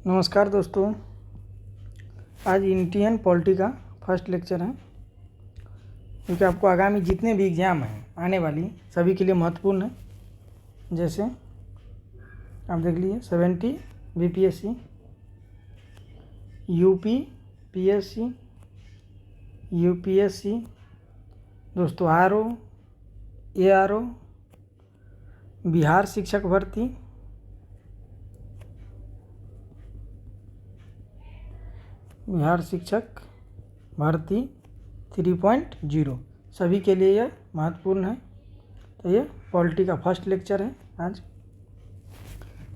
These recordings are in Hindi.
नमस्कार दोस्तों। आज इंडियन पॉलिटी का फर्स्ट लेक्चर है, क्योंकि आपको आगामी जितने भी एग्ज़ाम हैं आने वाली सभी के लिए महत्वपूर्ण है। जैसे आप देख लीजिए 70 बीपीएससी, यूपी पीएससी, यूपीएससी दोस्तों, आरओ, एआरओ, बिहार शिक्षक भर्ती, बिहार शिक्षक भर्ती 3.0 सभी के लिए यह महत्वपूर्ण है। तो ये पॉलिटी का फर्स्ट लेक्चर है आज,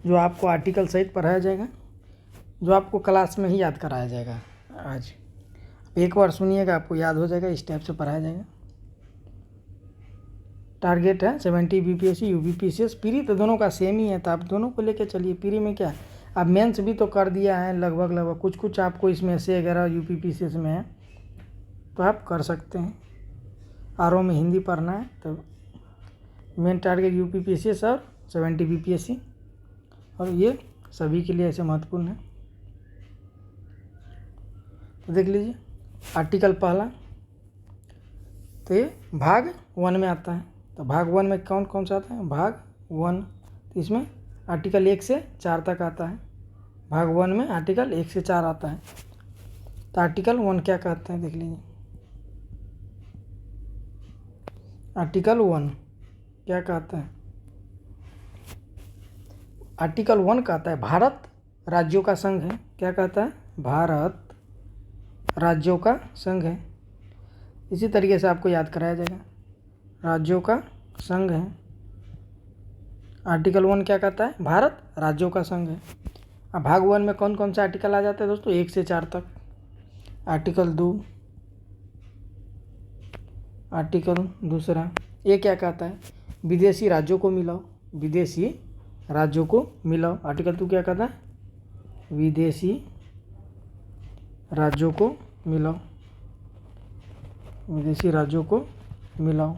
जो आपको आर्टिकल सहित पढ़ाया जाएगा, जो आपको क्लास में ही याद कराया जाएगा। आज एक बार सुनिएगा, आपको याद हो जाएगा, इस टाइप से पढ़ाया जाएगा। टारगेट है 70 बीपीएससी, यूपीपीसीएस, प्री तो दोनों का सेम ही है, तो आप दोनों को लेके चलिए। प्री में क्या, आप मेंस भी तो कर दिया है लगभग कुछ आपको इसमें से 11 यूपीपीसीएस में है, तो आप कर सकते हैं। आरओ में हिंदी पढ़ना है तो मेन टारगेट यूपीपीसीएस और 70 बीपीएससी, और ये सभी के लिए ऐसे महत्वपूर्ण है। तो देख लीजिए आर्टिकल पहला, तो ये भाग 1 में आता है। तो भाग 1 में कौन कौन सा आता है? भाग 1, तो इसमें आर्टिकल 1 से 4 तक आता है। भाग 1 में आर्टिकल 1 से 4 आता है। तो आर्टिकल 1 क्या कहते हैं, देख लीजिए। आर्टिकल 1 क्या कहता है? आर्टिकल 1 कहता है भारत राज्यों का संघ है। क्या कहता है? भारत राज्यों का संघ है। इसी तरीके से आपको याद कराया जाएगा, राज्यों का संघ है। आर्टिकल 1 क्या कहता है? भारत राज्यों का संघ है। अब भाग 1 में कौन कौन से आर्टिकल आ जाते हैं दोस्तों? 1 से 4 तक। आर्टिकल 2, आर्टिकल दूसरा, ये क्या कहता है? विदेशी राज्यों को मिलाओ, विदेशी राज्यों को मिलाओ। आर्टिकल 2 क्या कहता है? विदेशी राज्यों को मिलाओ, विदेशी राज्यों को मिलाओ,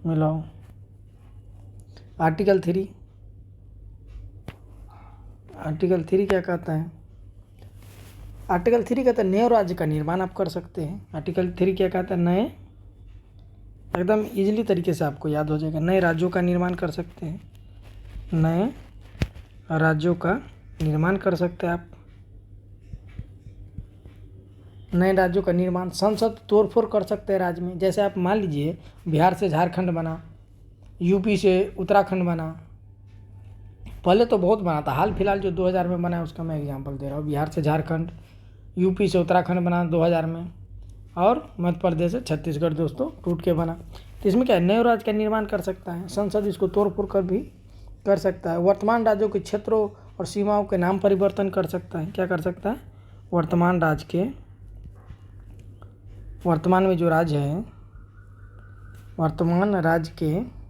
मिलाओ। आर्टिकल 3, आर्टिकल 3 क्या कहता है? आर्टिकल 3 कहता है नए राज्य का निर्माण आप कर सकते हैं। आर्टिकल 3 क्या कहता है? नए, एकदम इजीली तरीके से आपको याद हो जाएगा। नए राज्यों का निर्माण कर सकते हैं, नए राज्यों का निर्माण कर सकते हैं आप। नए राज्यों का निर्माण, संसद तोड़फोड़ कर सकते हैं राज्य में। जैसे आप मान लीजिए बिहार से झारखंड बना, यूपी से उत्तराखंड बना, पहले तो बहुत बना था, हाल फिलहाल जो 2000 में बना है उसका मैं एग्जांपल दे रहा हूँ। बिहार से झारखंड, यूपी से उत्तराखंड बना 2000 में, और मध्य प्रदेश से छत्तीसगढ़ दोस्तों टूट के बना। तो इसमें क्या है? नए राज्य का निर्माण कर सकता है संसद, इसको तोड़फोड़ कर भी कर सकता है। वर्तमान राज्यों के क्षेत्रों और सीमाओं के नाम परिवर्तन कर सकता है। क्या कर सकता है? वर्तमान राज्य के, वर्तमान में जो राज्य है, वर्तमान राज्य के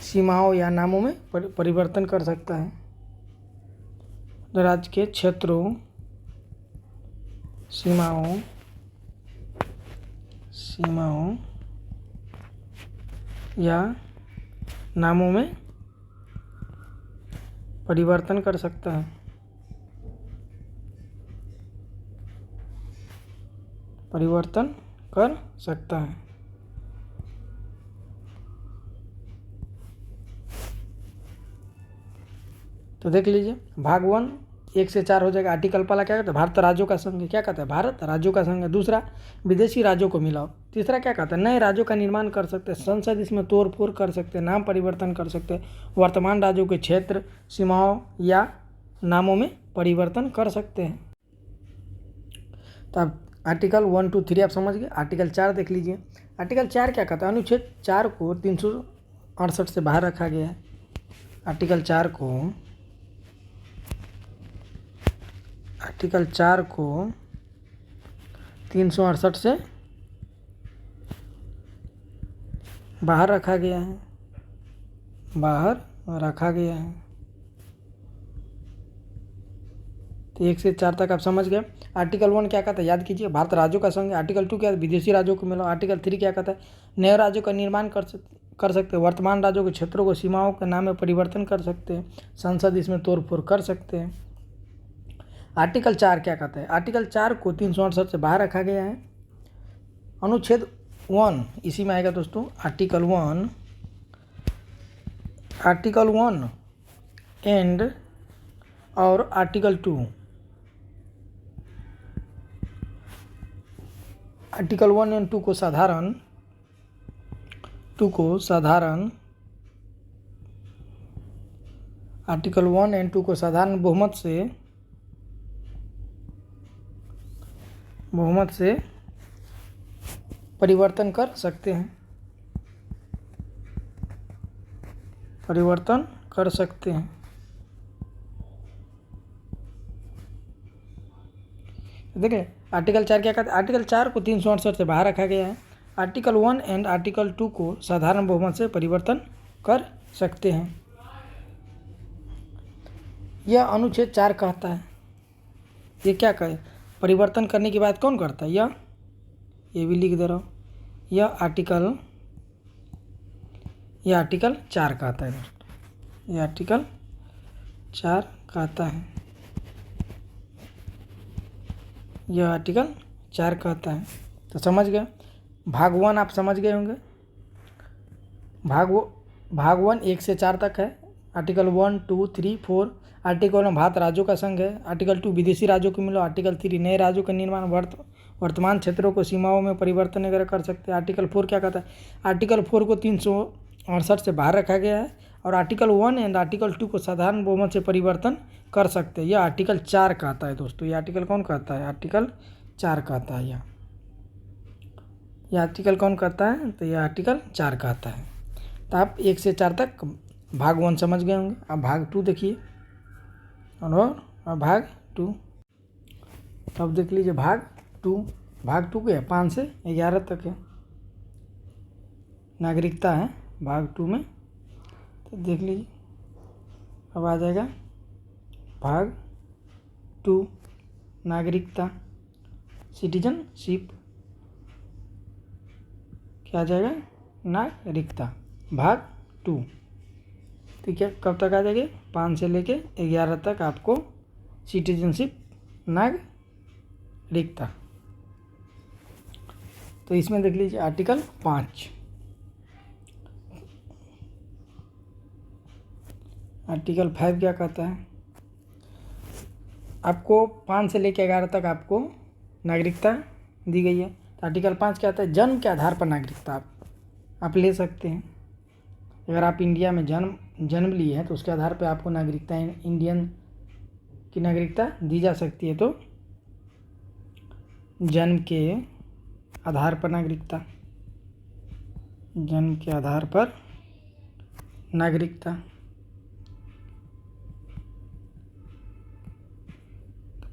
सीमाओं या नामों में परिवर्तन कर सकता है। राज्य के क्षेत्रों, सीमाओं या नामों में परिवर्तन कर सकता है, परिवर्तन कर सकता है। तो देख लीजिए भाग 1 1 से 4 हो जाएगा। आर्टिकल पहला क्या कहता है? भारत राज्यों का संघ है। क्या कहता है? भारत राज्यों का संघ है। दूसरा, विदेशी राज्यों को मिलाओ। तीसरा क्या कहता है? नए राज्यों का निर्माण कर सकते हैं, संसद इसमें तोड़फोड़ कर सकते हैं, नाम परिवर्तन कर सकते हैं, वर्तमान राज्यों के क्षेत्र, सीमाओं या नामों में परिवर्तन कर सकते हैं। तो अब आर्टिकल 1 2 3 आप समझ गए। आर्टिकल 4 देख लीजिए। आर्टिकल 4 क्या कहता है? अनुच्छेद 4 को 368 से बाहर रखा गया है। आर्टिकल 4 को, आर्टिकल 4 को 368 से बाहर रखा गया है, बाहर रखा गया है। तो 1 से 4 तक आप समझ गए। आर्टिकल 1 क्या कहता है? याद कीजिए, भारत राज्यों का संघ। आर्टिकल 2 क्या है? विदेशी राज्यों को मिलाओ। आर्टिकल 3 क्या कहता है? नए राज्यों का निर्माण कर सकते हैं। वर्तमान राज्यों के क्षेत्रों को सीमाओं के नाम में परिवर्तन कर सकते हैं। संसद इसमें तोड़फोड़ कर सकते हैं। आर्टिकल 4 क्या कहता है? आर्टिकल 4 को 368 से बाहर रखा गया है। अनुच्छेद 1 इसी में आएगा दोस्तों। आर्टिकल 1 एंड और आर्टिकल 2। आर्टिकल 1 एंड 2 को साधारण आर्टिकल 1 एंड 2 को साधारण बहुमत से परिवर्तन कर सकते हैं। देखिए आर्टिकल 4 क्या कहता है? आर्टिकल 4 को 368 से बाहर रखा गया है। आर्टिकल 1 एंड आर्टिकल 2 को साधारण बहुमत से परिवर्तन कर सकते हैं। यह अनुच्छेद 4 कहता है। ये क्या कहे? परिवर्तन करने की बात कौन करता है? ये भी लिख दे रहा हूँ। यह आर्टिकल 4 कहता है दोस्तों। यह आर्टिकल 4 कहता है। यह आर्टिकल 4 कहता है। तो समझ गए। भाग 1 आप समझ गए होंगे। भाग 1 1 से 4 तक है। आर्टिकल 1 2 3 4। आर्टिकल 1 भारत राज्यों का संघ है। आर्टिकल 2 विदेशी राज्यों को मिलो। आर्टिकल 3 नए राज्यों का निर्माण। वर्तमान क्षेत्रों को सीमाओं में परिवर्तन वगैरह कर सकते हैं। आर्टिकल 4 क्या कहता है? आर्टिकल 4 को 368 से बाहर रखा गया है। और आर्टिकल 1 एंड आर्टिकल 2 को साधारण बहुमत से परिवर्तन कर सकते हैं। यह आर्टिकल 4 कहता है दोस्तों। यह आर्टिकल कौन कहता है? आर्टिकल 4 कहता है। यह आर्टिकल कौन कहता है? तो यह आर्टिकल 4 कहता है। तो आप 1 से 4 तक भाग 1 समझ गए होंगे। अब भाग 2 देखिए और भाग 2। अब देख लीजिए भाग 2 क्या है? 5 से 11 तक है। नागरिकता है भाग 2 में। तो देख लीजिए अब आ जाएगा भाग 2 नागरिकता, सिटीजनशिप। क्या आ जाएगा? नागरिकता भाग 2। ठीक है, कब तक आ जाएगी? 5 से लेके 11 तक आपको सिटीजनशिप, नागरिकता। तो इसमें देख लीजिए आर्टिकल 5। आर्टिकल 5 क्या कहता है? आपको 5 से लेकर 11 तक आपको नागरिकता दी गई है। तो आर्टिकल 5 क्या कहता है? जन्म के आधार पर नागरिकता आप ले सकते हैं। अगर आप इंडिया में जन्म लिए हैं तो उसके आधार पर आपको नागरिकता, इंडियन की नागरिकता दी जा सकती है। तो जन्म के आधार पर नागरिकता, जन्म के आधार पर नागरिकता।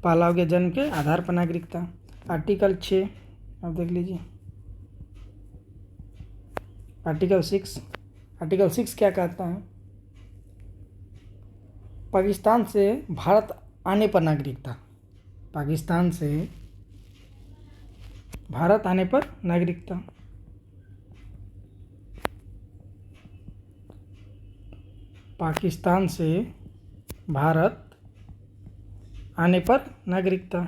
पहला हो गया जन्म के आधार पर नागरिकता। आर्टिकल 6 अब देख लीजिए। आर्टिकल 6 क्या कहता है? पाकिस्तान से भारत आने पर नागरिकता। पाकिस्तान से भारत आने पर नागरिकता। पाकिस्तान से भारत आने पर नागरिकता,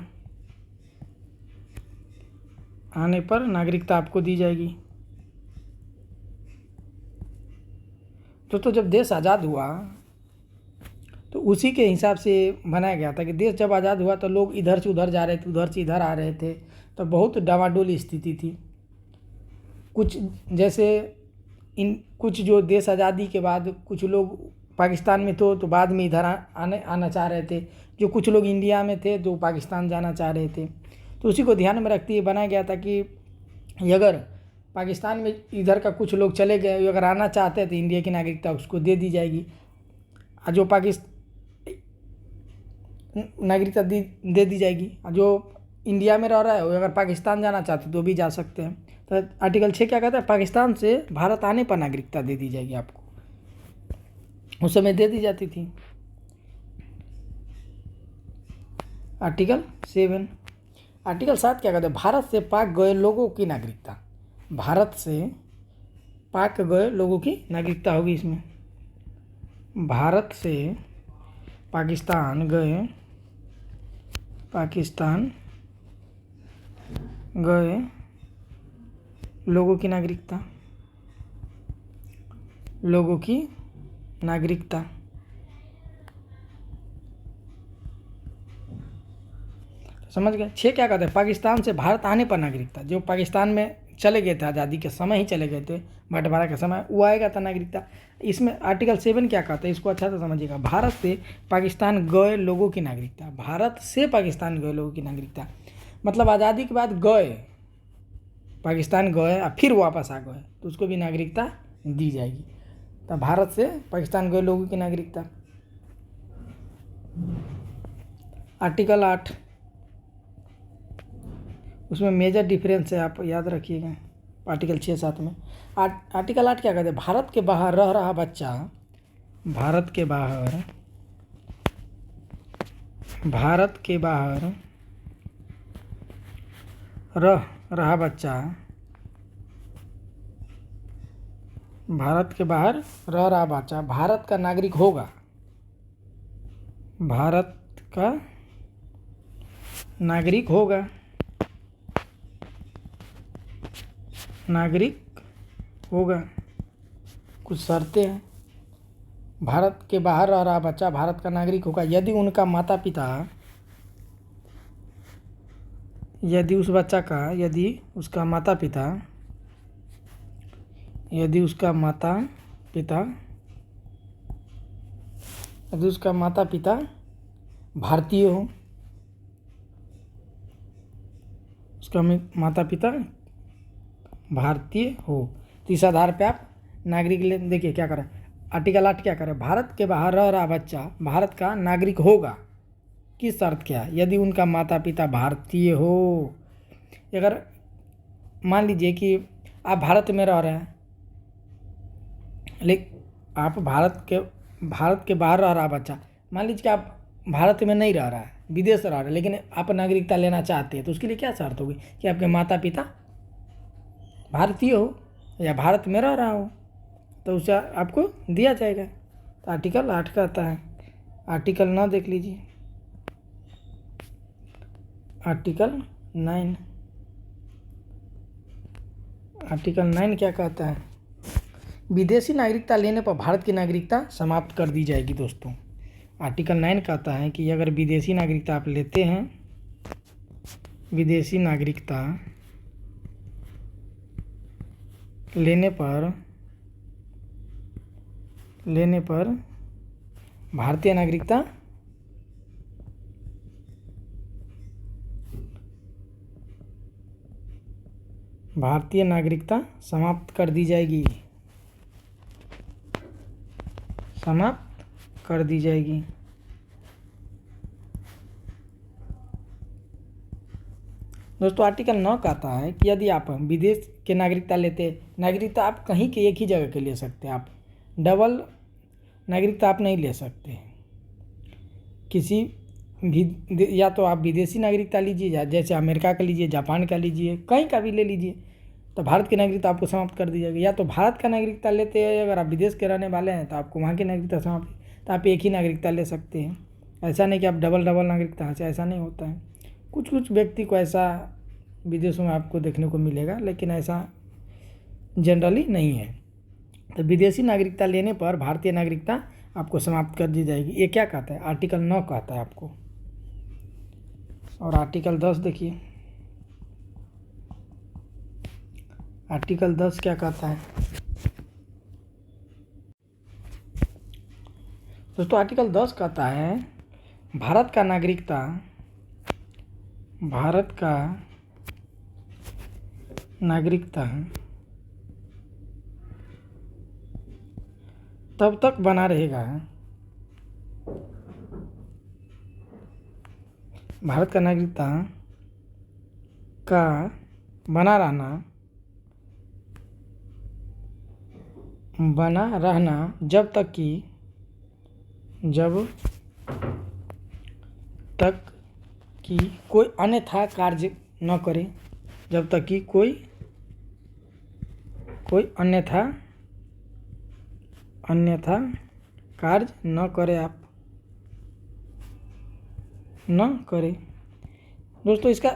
आने पर नागरिकता आपको दी जाएगी। तो जब देश आज़ाद हुआ तो उसी के हिसाब से बनाया गया था कि देश जब आज़ाद हुआ तो लोग इधर से उधर जा रहे थे, उधर से इधर आ रहे थे। तो बहुत डामाडोल स्थिति थी। कुछ जैसे कुछ जो देश आज़ादी के बाद कुछ लोग पाकिस्तान में तो बाद में इधर आना चाह रहे थे। जो कुछ लोग इंडिया में थे तो पाकिस्तान जाना चाह रहे थे। तो उसी को ध्यान में रखते हुए बनाया गया था कि अगर पाकिस्तान में इधर का कुछ लोग चले गए, अगर आना चाहते हैं तो इंडिया की नागरिकता उसको दे दी जाएगी। जो नागरिकता दे दी जाएगी। जो इंडिया में रह रहा है वो अगर पाकिस्तान जाना चाहते तो भी जा सकते हैं। तो आर्टिकल 6 क्या कहता है? पाकिस्तान से भारत आने पर नागरिकता दे दी जाएगी आपको। उस समय दे दी जाती थी। आर्टिकल 7 क्या कहते हैं? भारत से पाक गए लोगों की नागरिकता। भारत से पाक गए लोगों की नागरिकता होगी इसमें। भारत से पाकिस्तान गए लोगों की नागरिकता। समझ गए। 6 क्या कहते हैं, पाकिस्तान से भारत आने पर नागरिकता। जो पाकिस्तान में चले गए थे, आज़ादी के समय ही चले गए थे, बंटवारा के समय, वो आएगा था नागरिकता। इसमें आर्टिकल 7 क्या कहता है, इसको अच्छा से समझिएगा। भारत से पाकिस्तान गए लोगों की नागरिकता। भारत से पाकिस्तान गए लोगों की नागरिकता मतलब आज़ादी के बाद गए, पाकिस्तान गए और फिर वापस आ गए तो उसको भी नागरिकता दी जाएगी। तो भारत से पाकिस्तान गए लोगों की नागरिकता। आर्टिकल 8, उसमें मेजर डिफरेंस है, आप याद रखिएगा। आर्टिकल 6-7 में आर्टिकल 8 क्या कहते हैं, भारत के बाहर रह रहा बच्चा, भारत के बाहर रह रहा बच्चा, भारत के बाहर रह रहा बच्चा भारत का नागरिक होगा। भारत का नागरिक होगा, कुछ शर्तें हैं। भारत के बाहर रह रहा बच्चा भारत का नागरिक होगा यदि उसका माता पिता भारतीय हो, तो इस आधार पे आप नागरिक ले। देखिए क्या करें, आर्टिकल 8 क्या करें, भारत के बाहर रह रहा बच्चा भारत का नागरिक होगा, किस शर्त क्या, यदि उनका माता पिता भारतीय हो। अगर मान लीजिए कि आप भारत में रह रहे हैं, लेकिन आप भारत के बाहर रह रहा बच्चा, मान लीजिए कि आप भारत में नहीं रह रहा है, विदेश रह रहा है, लेकिन आप नागरिकता लेना चाहते हैं, तो उसके लिए क्या शर्त होगी कि आपके माता पिता भारतीय हो या भारत में रह रहा हो, तो उसे आपको दिया जाएगा। तो आर्टिकल 8 कहता है। आर्टिकल 9 देख लीजिए, आर्टिकल 9 क्या कहता है, विदेशी नागरिकता लेने पर भारत की नागरिकता समाप्त कर दी जाएगी। दोस्तों आर्टिकल 9 कहता है कि अगर विदेशी नागरिकता आप लेते हैं, विदेशी नागरिकता लेने पर भारतीय नागरिकता समाप्त कर दी जाएगी, दोस्तों आर्टिकल 9 कहता है कि यदि आप विदेश के नागरिकता लेते, नागरिकता आप कहीं के एक ही जगह के ले सकते हैं, आप डबल नागरिकता आप नहीं ले सकते। किसी भी, या तो आप विदेशी नागरिकता लीजिए, जैसे अमेरिका का लीजिए, जापान का लीजिए, कहीं का भी ले लीजिए, तो भारत की नागरिकता आपको समाप्त कर दी जाएगी। या तो भारत का नागरिकता लेते हैं, अगर आप विदेश के रहने वाले हैं तो आपको वहाँ की नागरिकता समाप्त, तो आप एक ही नागरिकता ले सकते हैं। ऐसा नहीं कि आप डबल नागरिकता से, ऐसा नहीं होता है। कुछ व्यक्ति को ऐसा विदेशों में आपको देखने को मिलेगा, लेकिन ऐसा जनरली नहीं है। तो विदेशी नागरिकता लेने पर भारतीय नागरिकता आपको समाप्त कर दी जाएगी। ये क्या कहता है, आर्टिकल 9 कहता है आपको। और आर्टिकल 10 देखिए, आर्टिकल 10 क्या कहता है दोस्तों, आर्टिकल 10 कहता है भारत का नागरिकता तब तक बना रहेगा, भारत का नागरिकता का बना रहना जब तक कि कोई अन्यथा कार्य न करे, जब तक कि कोई अन्यथा अन्यथा कार्य न करें, आप न करें। दोस्तों इसका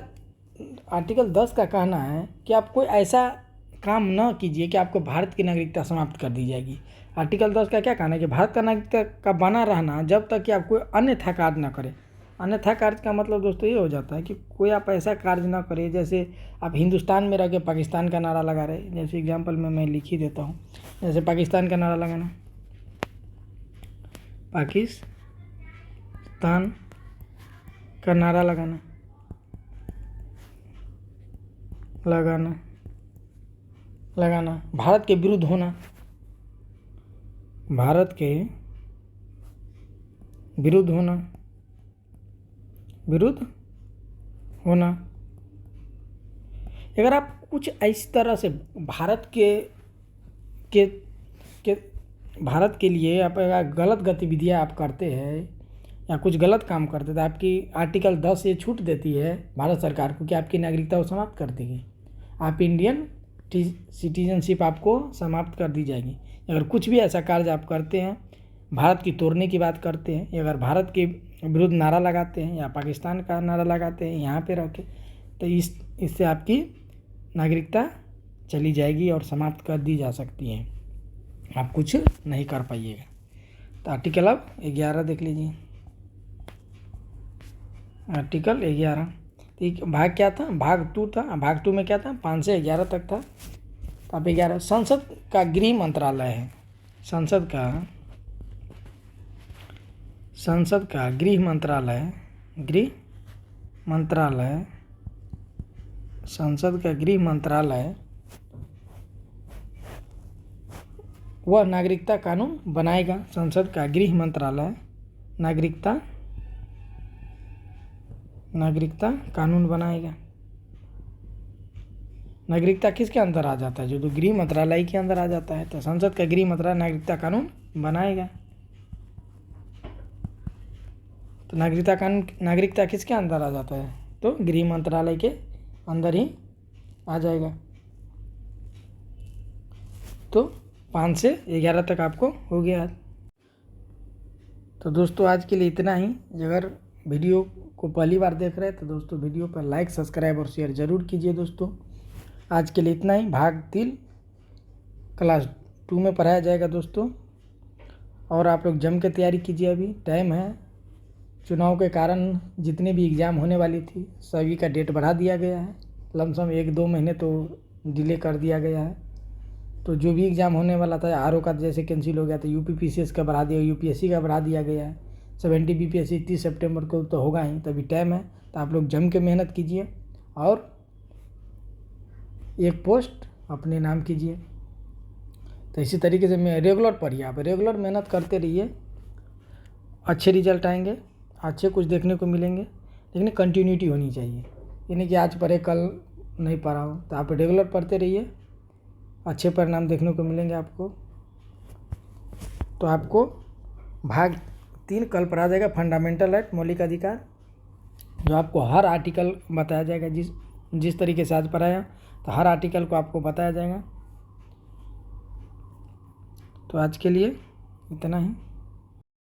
आर्टिकल 10 का कहना है कि आप कोई ऐसा काम न कीजिए कि आपको भारत की नागरिकता समाप्त कर दी जाएगी। आर्टिकल 10 का क्या कहना है कि भारत का नागरिकता का बना रहना जब तक कि आप कोई अन्यथा कार्य न करें। अन्यथा कार्य का मतलब दोस्तों ये हो जाता है कि कोई आप ऐसा कार्य ना करें, जैसे आप हिंदुस्तान में रह के पाकिस्तान का नारा लगा रहे। जैसे एग्जांपल में मैं लिख ही देता हूँ, जैसे पाकिस्तान का नारा लगाना, पाकिस्तान का नारा लगाना, भारत के विरुद्ध होना, भारत के विरुद्ध होना। अगर आप कुछ इस तरह से भारत के लिए आप अगर गलत गतिविधियां आप करते हैं या कुछ गलत काम करते तो आपकी आर्टिकल 10 ये छूट देती है भारत सरकार को कि आपकी नागरिकता वो समाप्त कर देगी। आप इंडियन सिटीजनशिप आपको समाप्त कर दी जाएगी। अगर कुछ भी ऐसा कार्य आप करते हैं, भारत की तोड़ने की बात करते हैं, या अगर भारत के विरुद्ध नारा लगाते हैं या पाकिस्तान का नारा लगाते हैं यहाँ पे रह के, तो इससे आपकी नागरिकता चली जाएगी और समाप्त कर दी जा सकती है, आप कुछ नहीं कर पाइएगा। तो आर्टिकल अब 11 देख लीजिए। आर्टिकल 11 भाग क्या था, भाग 2 था। भाग 2 में क्या था, 5 से 11 तक था। तो अब 11 संसद का गृह मंत्रालय है। संसद का गृह मंत्रालय, संसद का गृह मंत्रालय वह नागरिकता कानून बनाएगा। संसद का गृह मंत्रालय नागरिकता कानून बनाएगा। नागरिकता किसके अंदर आ जाता है, जो तो गृह मंत्रालय के अंदर आ जाता है। तो संसद का गृह मंत्रालय नागरिकता कानून बनाएगा। तो नागरिकता किसके अंदर आ जाता है, तो गृह मंत्रालय के अंदर ही आ जाएगा। तो 5 से 11 तक आपको हो गया। तो दोस्तों आज के लिए इतना ही। अगर वीडियो को पहली बार देख रहे हैं तो दोस्तों वीडियो पर लाइक, सब्सक्राइब और शेयर ज़रूर कीजिए। दोस्तों आज के लिए इतना ही। भाग 3 क्लास 2 में पढ़ाया जाएगा दोस्तों, और आप लोग जम के तैयारी कीजिए। अभी टाइम है, चुनाव के कारण जितने भी एग्ज़ाम होने वाली थी सभी का डेट बढ़ा दिया गया है। लमसम 1-2 महीने तो डिले कर दिया गया है। तो जो भी एग्ज़ाम होने वाला था, आरओ का जैसे कैंसिल हो गया, तो यूपी पीसीएस का बढ़ा दिया, यूपीएससी का बढ़ा दिया गया है। 70 बीपीएससी 30 सितंबर को तो होगा ही, तभी टाइम है। तो आप लोग जम के मेहनत कीजिए और एक पोस्ट अपने नाम कीजिए। तो इसी तरीके से मैं रेगुलर पढ़िए, आप रेगुलर मेहनत करते रहिए, अच्छे रिजल्ट आएंगे, अच्छे कुछ देखने को मिलेंगे। लेकिन कंटिन्यूटी होनी चाहिए, ये नहीं कि आज पढ़े कल नहीं पढ़ा हो। तो आप रेगुलर पढ़ते रहिए, अच्छे परिणाम देखने को मिलेंगे आपको। तो आपको भाग 3 कल पढ़ा जाएगा, फंडामेंटल राइट, मौलिक अधिकार, जो आपको हर आर्टिकल बताया जाएगा। जिस तरीके से आज पढ़ाया तो हर आर्टिकल को आपको बताया जाएगा। तो आज के लिए इतना ही।